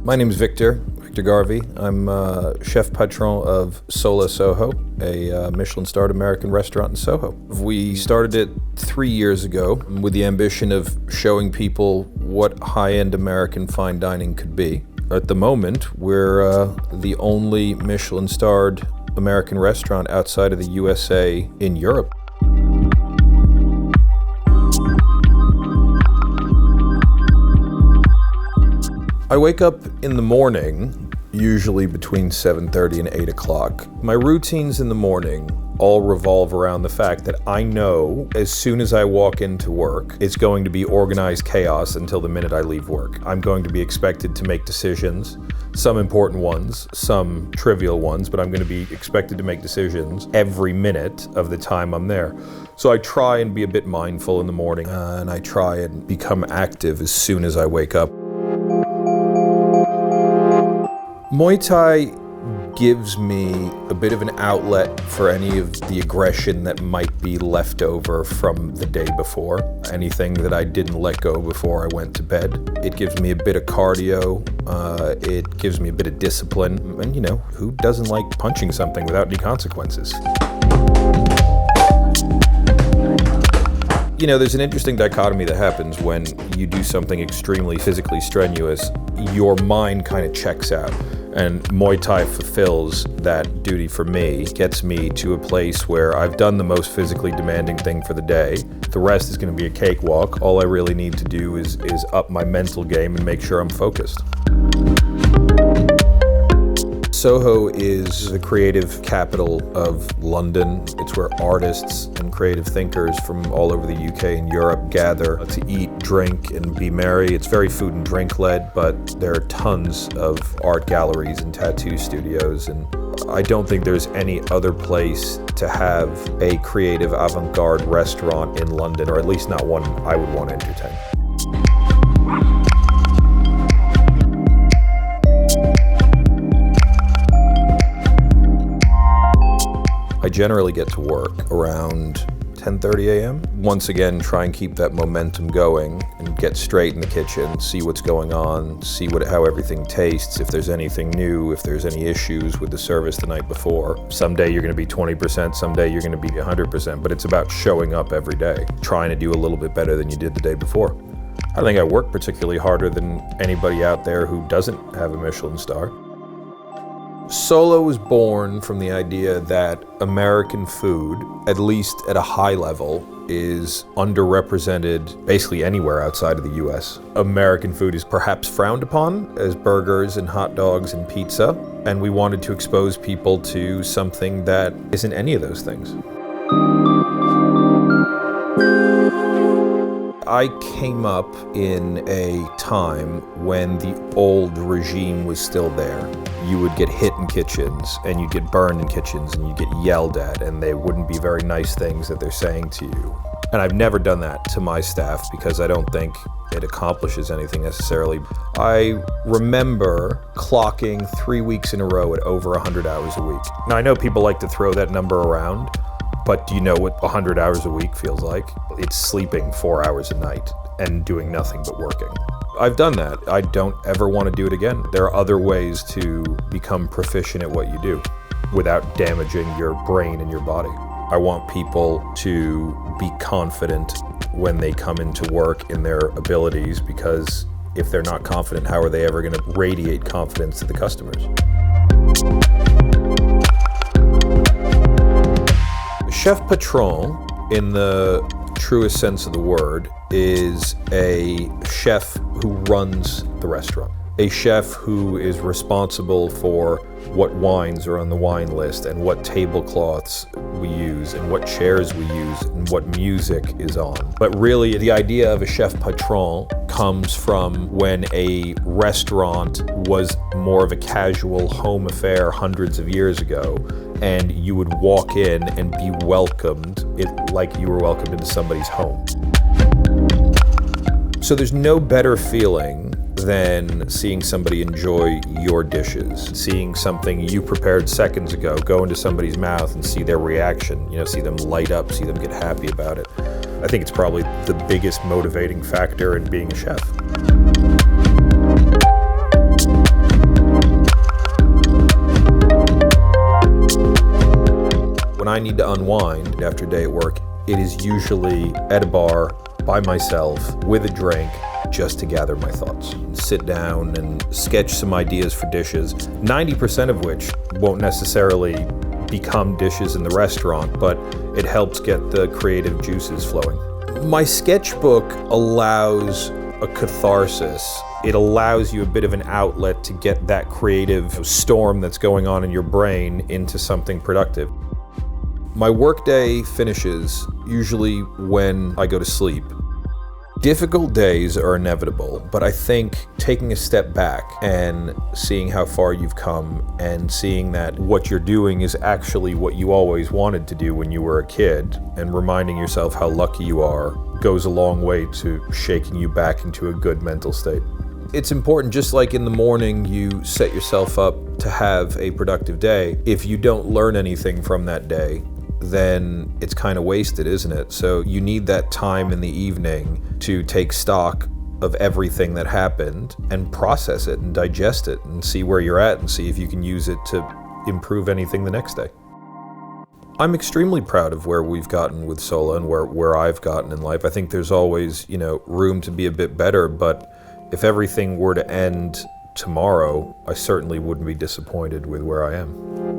My name is Victor Garvey. I'm chef patron of SOLA Soho, a Michelin-starred American restaurant in Soho. We started it 3 years ago with the ambition of showing people what high-end American fine dining could be. At the moment, we're the only Michelin-starred American restaurant outside of the USA in Europe. I wake up in the morning, usually between 7:30 and 8 o'clock. My routines in the morning all revolve around the fact that I know as soon as I walk into work, it's going to be organized chaos until the minute I leave work. I'm going to be expected to make decisions, some important ones, some trivial ones, but I'm going to be expected to make decisions every minute of the time I'm there. So I try and be a bit mindful in the morning, and I try and become active as soon as I wake up. Muay Thai gives me a bit of an outlet for any of the aggression that might be left over from the day before. Anything that I didn't let go before I went to bed. It gives me a bit of cardio, it gives me a bit of discipline, and who doesn't like punching something without any consequences? There's an interesting dichotomy that happens when you do something extremely physically strenuous. Your mind kind of checks out, and Muay Thai fulfills that duty for me, gets me to a place where I've done the most physically demanding thing for the day. The rest is going to be a cakewalk. All I really need to do is up my mental game and make sure I'm focused. Soho is the creative capital of London. It's where artists and creative thinkers from all over the UK and Europe gather to eat, drink, and be merry. It's very food and drink led, but there are tons of art galleries and tattoo studios, and I don't think there's any other place to have a creative avant-garde restaurant in London, or at least not one I would want to entertain. I generally get to work around 10:30 a.m. Once again, try and keep that momentum going and get straight in the kitchen, see what's going on, see how everything tastes, if there's anything new, if there's any issues with the service the night before. Someday you're going to be 20%, someday you're going to be 100%, but it's about showing up every day, trying to do a little bit better than you did the day before. I think I work particularly harder than anybody out there who doesn't have a Michelin star. SOLA was born from the idea that American food, at least at a high level, is underrepresented basically anywhere outside of the US. American food is perhaps frowned upon as burgers and hot dogs and pizza, and we wanted to expose people to something that isn't any of those things. I came up in a time when the old regime was still there. You would get hit in kitchens, and you'd get burned in kitchens, and you'd get yelled at, and they wouldn't be very nice things that they're saying to you. And I've never done that to my staff because I don't think it accomplishes anything necessarily. I remember clocking 3 weeks in a row at over 100 hours a week. Now I know people like to throw that number around, but do you know what 100 hours a week feels like? It's sleeping 4 hours a night and doing nothing but working. I've done that. I don't ever want to do it again. There are other ways to become proficient at what you do without damaging your brain and your body. I want people to be confident when they come into work in their abilities, because if they're not confident, how are they ever going to radiate confidence to the customers? Chef patron, in the truest sense of the word, is a chef who runs the restaurant. A chef who is responsible for what wines are on the wine list and what tablecloths we use and what chairs we use and what music is on. But really, the idea of a chef patron comes from when a restaurant was more of a casual home affair hundreds of years ago, and you would walk in and be welcomed like you were welcomed into somebody's home. So there's no better feeling than seeing somebody enjoy your dishes, seeing something you prepared seconds ago go into somebody's mouth and see their reaction, see them light up, see them get happy about it. I think it's probably the biggest motivating factor in being a chef. I need to unwind after a day at work, it is usually at a bar, by myself, with a drink, just to gather my thoughts. Sit down and sketch some ideas for dishes, 90% of which won't necessarily become dishes in the restaurant, but it helps get the creative juices flowing. My sketchbook allows a catharsis. It allows you a bit of an outlet to get that creative storm that's going on in your brain into something productive. My workday finishes usually when I go to sleep. Difficult days are inevitable, but I think taking a step back and seeing how far you've come and seeing that what you're doing is actually what you always wanted to do when you were a kid, and reminding yourself how lucky you are, goes a long way to shaking you back into a good mental state. It's important, just like in the morning you set yourself up to have a productive day. If you don't learn anything from that day, then it's kind of wasted, isn't it? So you need that time in the evening to take stock of everything that happened and process it and digest it and see where you're at and see if you can use it to improve anything the next day. I'm extremely proud of where we've gotten with SOLA and where I've gotten in life. I think there's always, room to be a bit better, but if everything were to end tomorrow, I certainly wouldn't be disappointed with where I am.